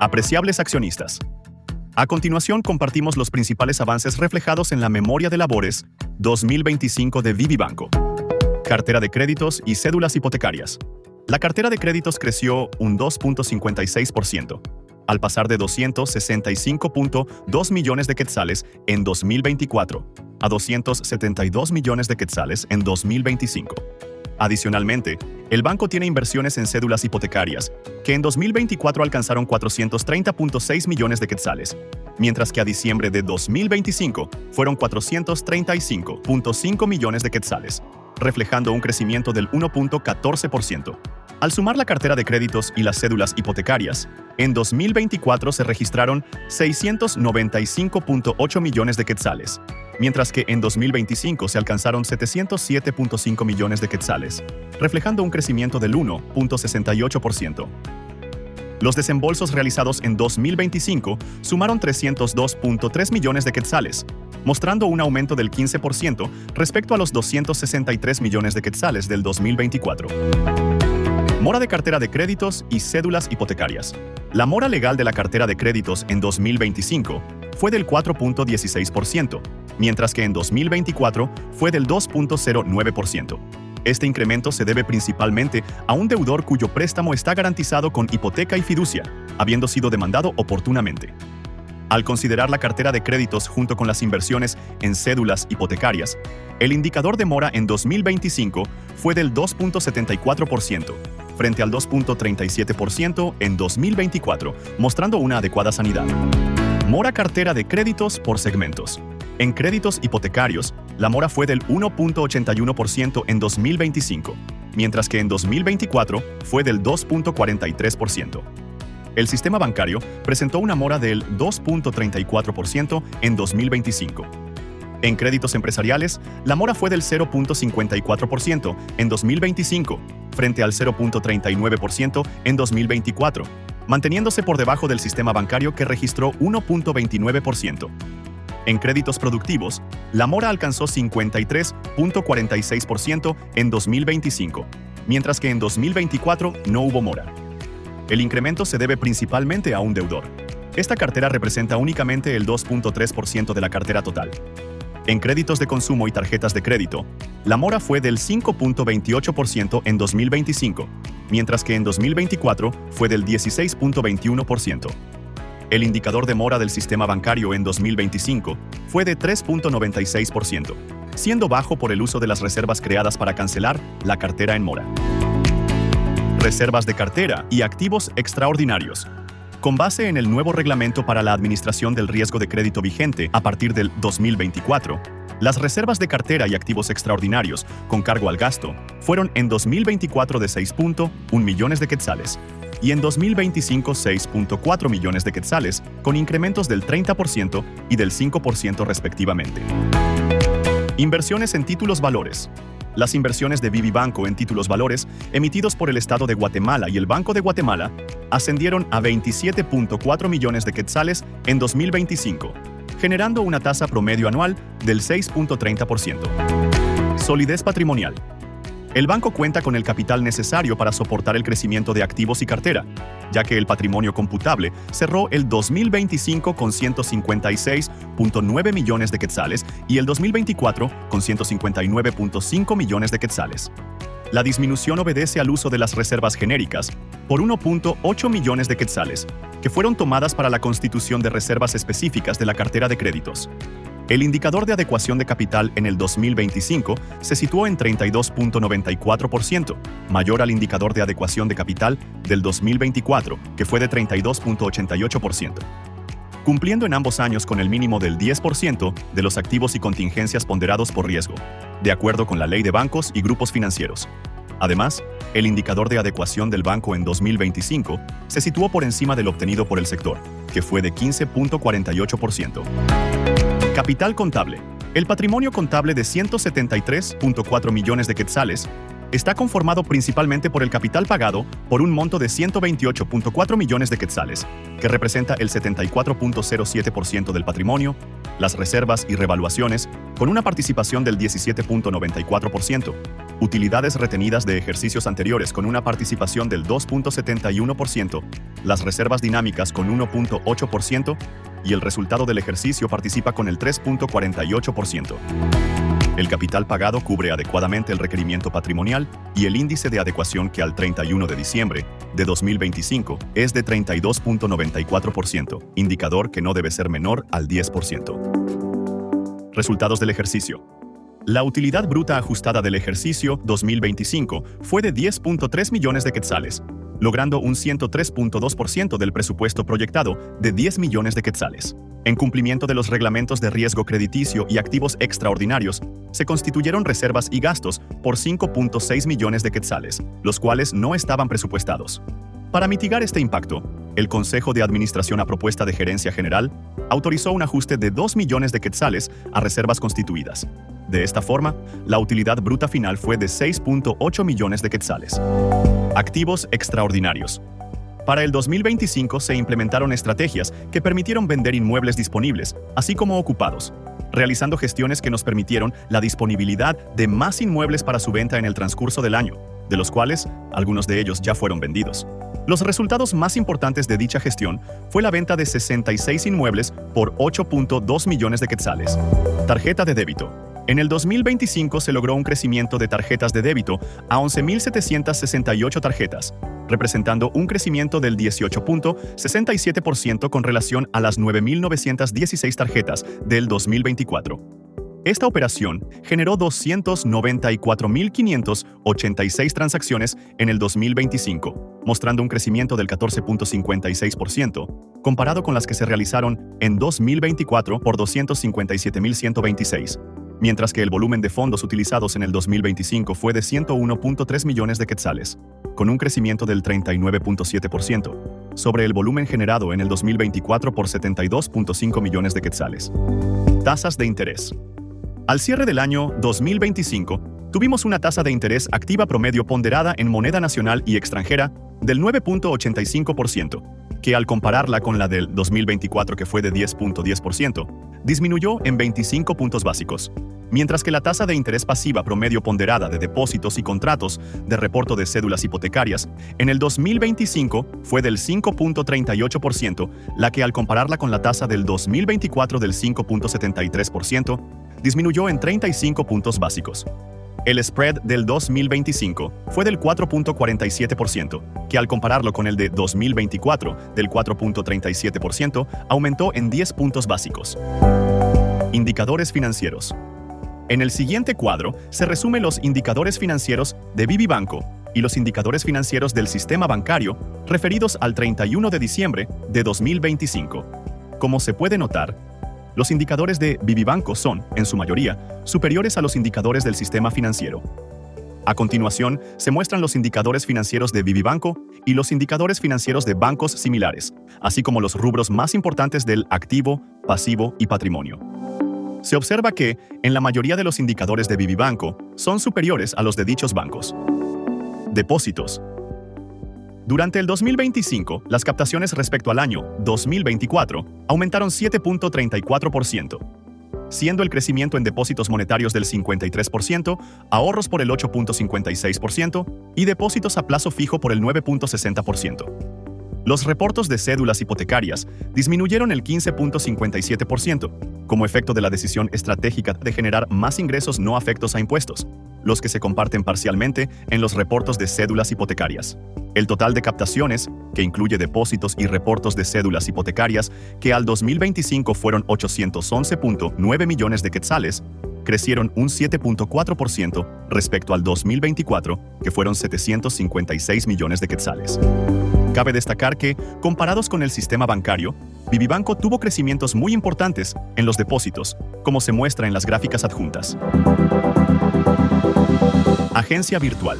Apreciables accionistas. A continuación compartimos los principales avances reflejados en la Memoria de Labores 2025 de Vivibanco. Cartera de créditos y cédulas hipotecarias. La cartera de créditos creció un 2.56%, al pasar de 265.2 millones de quetzales en 2024 a 272 millones de quetzales en 2025. Adicionalmente, el banco tiene inversiones en cédulas hipotecarias, que en 2024 alcanzaron 430.6 millones de quetzales, mientras que a diciembre de 2025 fueron 435.5 millones de quetzales, reflejando un crecimiento del 1.14%. Al sumar la cartera de créditos y las cédulas hipotecarias, en 2024 se registraron 695.8 millones de quetzales, mientras que en 2025 se alcanzaron 707.5 millones de quetzales, reflejando un crecimiento del 1.68%. Los desembolsos realizados en 2025 sumaron 302.3 millones de quetzales, mostrando un aumento del 15% respecto a los 263 millones de quetzales del 2024. Mora de cartera de créditos y cédulas hipotecarias. La mora legal de la cartera de créditos en 2025 fue del 4.16%, mientras que en 2024 fue del 2.09%. Este incremento se debe principalmente a un deudor cuyo préstamo está garantizado con hipoteca y fiducia, habiendo sido demandado oportunamente. Al considerar la cartera de créditos junto con las inversiones en cédulas hipotecarias, el indicador de mora en 2025 fue del 2.74%, frente al 2.37% en 2024, mostrando una adecuada sanidad. Mora cartera de créditos por segmentos. En créditos hipotecarios, la mora fue del 1.81% en 2025, mientras que en 2024 fue del 2.43%. El sistema bancario presentó una mora del 2.34% en 2025. En créditos empresariales, la mora fue del 0.54% en 2025, frente al 0.39% en 2024, manteniéndose por debajo del sistema bancario que registró 1.29%. En créditos productivos, la mora alcanzó 53.46% en 2025, mientras que en 2024 no hubo mora. El incremento se debe principalmente a un deudor. Esta cartera representa únicamente el 2.3% de la cartera total. En créditos de consumo y tarjetas de crédito, la mora fue del 5.28% en 2025, mientras que en 2024 fue del 16.21%. El indicador de mora del sistema bancario en 2025 fue de 3.96%, siendo bajo por el uso de las reservas creadas para cancelar la cartera en mora. Reservas de cartera y activos extraordinarios. Con base en el nuevo reglamento para la administración del riesgo de crédito vigente a partir del 2024, las reservas de cartera y activos extraordinarios con cargo al gasto fueron en 2024 de 6.1 millones de quetzales y en 2025 6.4 millones de quetzales, con incrementos del 30% y del 5% respectivamente. Inversiones en títulos valores. Las inversiones de Vivibanco en títulos valores emitidos por el Estado de Guatemala y el Banco de Guatemala ascendieron a 27.4 millones de quetzales en 2025, generando una tasa promedio anual del 6.30%. Solidez patrimonial. El banco cuenta con el capital necesario para soportar el crecimiento de activos y cartera, ya que el patrimonio computable cerró el 2025 con 156.9 millones de quetzales y el 2024 con 159.5 millones de quetzales. La disminución obedece al uso de las reservas genéricas por 1.8 millones de quetzales, que fueron tomadas para la constitución de reservas específicas de la cartera de créditos. El indicador de adecuación de capital en el 2025 se situó en 32.94%, mayor al indicador de adecuación de capital del 2024, que fue de 32.88%. Cumpliendo en ambos años con el mínimo del 10% de los activos y contingencias ponderados por riesgo, de acuerdo con la Ley de Bancos y Grupos Financieros. Además, el indicador de adecuación del banco en 2025 se situó por encima del obtenido por el sector, que fue de 15.48%. Capital contable. El patrimonio contable de 173.4 millones de quetzales está conformado principalmente por el capital pagado por un monto de 128.4 millones de quetzales, que representa el 74.07% del patrimonio, las reservas y revaluaciones, con una participación del 17.94%, utilidades retenidas de ejercicios anteriores con una participación del 2.71%, las reservas dinámicas con 1.8% y el resultado del ejercicio participa con el 3.48%. El capital pagado cubre adecuadamente el requerimiento patrimonial y el índice de adecuación que al 31 de diciembre de 2025 es de 32.94%, indicador que no debe ser menor al 10%. Resultados del ejercicio. La utilidad bruta ajustada del ejercicio 2025 fue de 10.3 millones de quetzales, logrando un 103.2% del presupuesto proyectado de 10 millones de quetzales. En cumplimiento de los reglamentos de riesgo crediticio y activos extraordinarios, se constituyeron reservas y gastos por 5.6 millones de quetzales, los cuales no estaban presupuestados. Para mitigar este impacto, el Consejo de Administración a propuesta de Gerencia General autorizó un ajuste de 2 millones de quetzales a reservas constituidas. De esta forma, la utilidad bruta final fue de 6.8 millones de quetzales. Activos extraordinarios. Para el 2025 se implementaron estrategias que permitieron vender inmuebles disponibles, así como ocupados, realizando gestiones que nos permitieron la disponibilidad de más inmuebles para su venta en el transcurso del año, de los cuales algunos de ellos ya fueron vendidos. Los resultados más importantes de dicha gestión fue la venta de 66 inmuebles por 8.2 millones de quetzales. Tarjeta de débito. En el 2025 se logró un crecimiento de tarjetas de débito a 11.768 tarjetas, representando un crecimiento del 18.67% con relación a las 9.916 tarjetas del 2024. Esta operación generó 294.586 transacciones en el 2025, mostrando un crecimiento del 14.56%, comparado con las que se realizaron en 2024 por 257.126. Mientras que el volumen de fondos utilizados en el 2025 fue de 101.3 millones de quetzales, con un crecimiento del 39.7%, sobre el volumen generado en el 2024 por 72.5 millones de quetzales. Tasas de interés. Al cierre del año 2025, tuvimos una tasa de interés activa promedio ponderada en moneda nacional y extranjera del 9.85%, que al compararla con la del 2024, que fue de 10.10%, disminuyó en 25 puntos básicos, mientras que la tasa de interés pasiva promedio ponderada de depósitos y contratos de reporto de cédulas hipotecarias en el 2025 fue del 5.38%, la que al compararla con la tasa del 2024 del 5.73%, disminuyó en 35 puntos básicos. El spread del 2025 fue del 4.47%, que al compararlo con el de 2024 del 4.37%, aumentó en 10 puntos básicos. Indicadores financieros. En el siguiente cuadro se resumen los indicadores financieros de Vivibanco y los indicadores financieros del sistema bancario referidos al 31 de diciembre de 2025. Como se puede notar, los indicadores de Vivibanco son, en su mayoría, superiores a los indicadores del sistema financiero. A continuación, se muestran los indicadores financieros de Vivibanco y los indicadores financieros de bancos similares, así como los rubros más importantes del activo, pasivo y patrimonio. Se observa que, en la mayoría de los indicadores de Vivibanco, son superiores a los de dichos bancos. Depósitos. Durante el 2025, las captaciones respecto al año 2024 aumentaron 7.34%, siendo el crecimiento en depósitos monetarios del 53%, ahorros por el 8.56% y depósitos a plazo fijo por el 9.60%. Los reportos de cédulas hipotecarias disminuyeron el 15.57%, como efecto de la decisión estratégica de generar más ingresos no afectos a impuestos, los que se comparten parcialmente en los reportos de cédulas hipotecarias. El total de captaciones, que incluye depósitos y reportos de cédulas hipotecarias, que al 2025 fueron 811.9 millones de quetzales, crecieron un 7.4% respecto al 2024, que fueron 756 millones de quetzales. Cabe destacar que, comparados con el sistema bancario, Vivibanco tuvo crecimientos muy importantes en los depósitos, como se muestra en las gráficas adjuntas. Agencia virtual.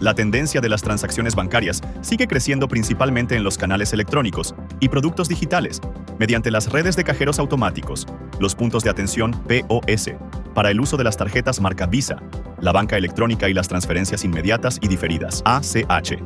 La tendencia de las transacciones bancarias sigue creciendo principalmente en los canales electrónicos y productos digitales, mediante las redes de cajeros automáticos, los puntos de atención POS, para el uso de las tarjetas marca Visa, la banca electrónica y las transferencias inmediatas y diferidas ACH.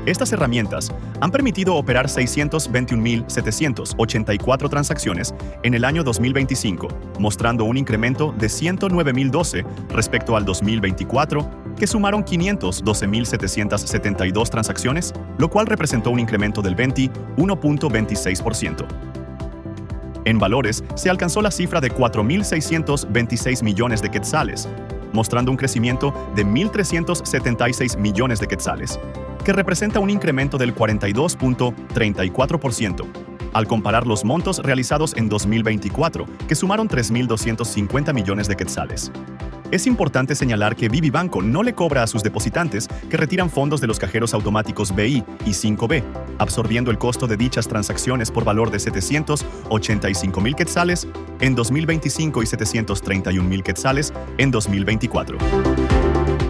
Estas herramientas han permitido operar 621.784 transacciones en el año 2025, mostrando un incremento de 109.012 respecto al 2024 que sumaron 512.772 transacciones, lo cual representó un incremento del 21.26%. En valores, se alcanzó la cifra de 4.626 millones de quetzales, mostrando un crecimiento de 1.376 millones de quetzales, que representa un incremento del 42.34%, al comparar los montos realizados en 2024, que sumaron 3.250 millones de quetzales. Es importante señalar que Vivibanco no le cobra a sus depositantes que retiran fondos de los cajeros automáticos BI y 5B, absorbiendo el costo de dichas transacciones por valor de 785.000 quetzales en 2025 y 731.000 quetzales en 2024.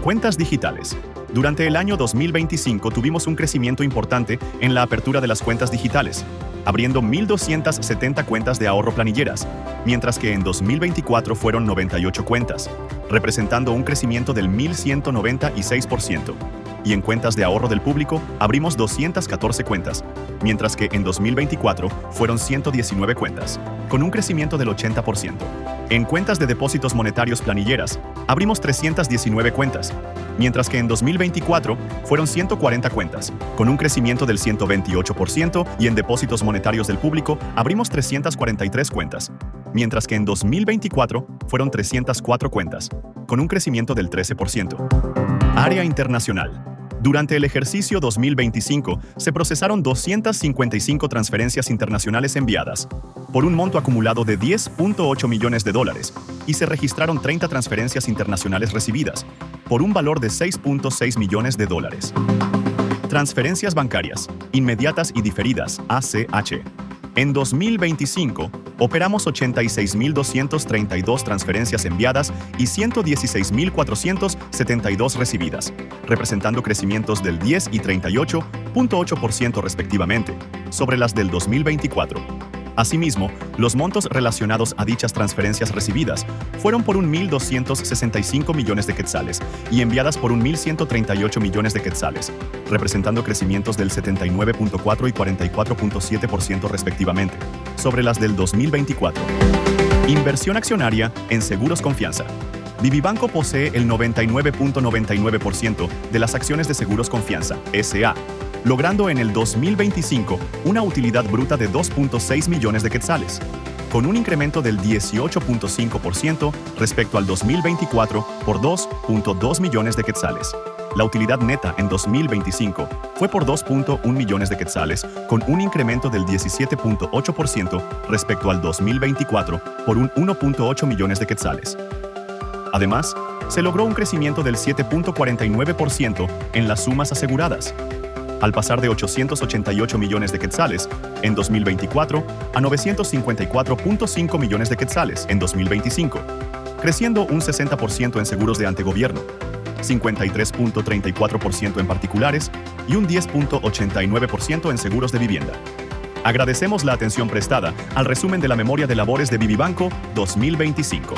Cuentas digitales. Durante el año 2025 tuvimos un crecimiento importante en la apertura de las cuentas digitales, abriendo 1.270 cuentas de ahorro planilleras, mientras que en 2024 fueron 98 cuentas, representando un crecimiento del 1.196%. Y en cuentas de ahorro del público abrimos 214 cuentas, mientras que en 2024 fueron 119 cuentas, con un crecimiento del 80%. En cuentas de depósitos monetarios planilleras abrimos 319 cuentas, mientras que en 2024 fueron 140 cuentas, con un crecimiento del 128%, y en depósitos monetarios del público abrimos 343 cuentas, mientras que en 2024 fueron 304 cuentas, con un crecimiento del 13%. Área internacional. Durante el ejercicio 2025 se procesaron 255 transferencias internacionales enviadas, por un monto acumulado de $10.8 millones, y se registraron 30 transferencias internacionales recibidas, por un valor de $6.6 millones. Transferencias bancarias, inmediatas y diferidas, ACH. En 2025, operamos 86.232 transferencias enviadas y 116.472 recibidas, representando crecimientos del 10 y 38.8% respectivamente, sobre las del 2024. Asimismo, los montos relacionados a dichas transferencias recibidas fueron por 1.265 millones de quetzales y enviadas por 1.138 millones de quetzales, representando crecimientos del 79.4 y 44.7% respectivamente, sobre las del 2024. Inversión accionaria en Seguros Confianza. Vivibanco posee el 99.99% de las acciones de Seguros Confianza, S.A., logrando en el 2025 una utilidad bruta de 2.6 millones de quetzales, con un incremento del 18.5% respecto al 2024 por 2.2 millones de quetzales. La utilidad neta en 2025 fue por 2.1 millones de quetzales, con un incremento del 17.8% respecto al 2024 por un 1.8 millones de quetzales. Además, se logró un crecimiento del 7.49% en las sumas aseguradas, al pasar de 888 millones de quetzales en 2024 a 954.5 millones de quetzales en 2025, creciendo un 60% en seguros de antegobierno, 53.34% en particulares y un 10.89% en seguros de vivienda. Agradecemos la atención prestada al resumen de la memoria de labores de Vivibanco 2025.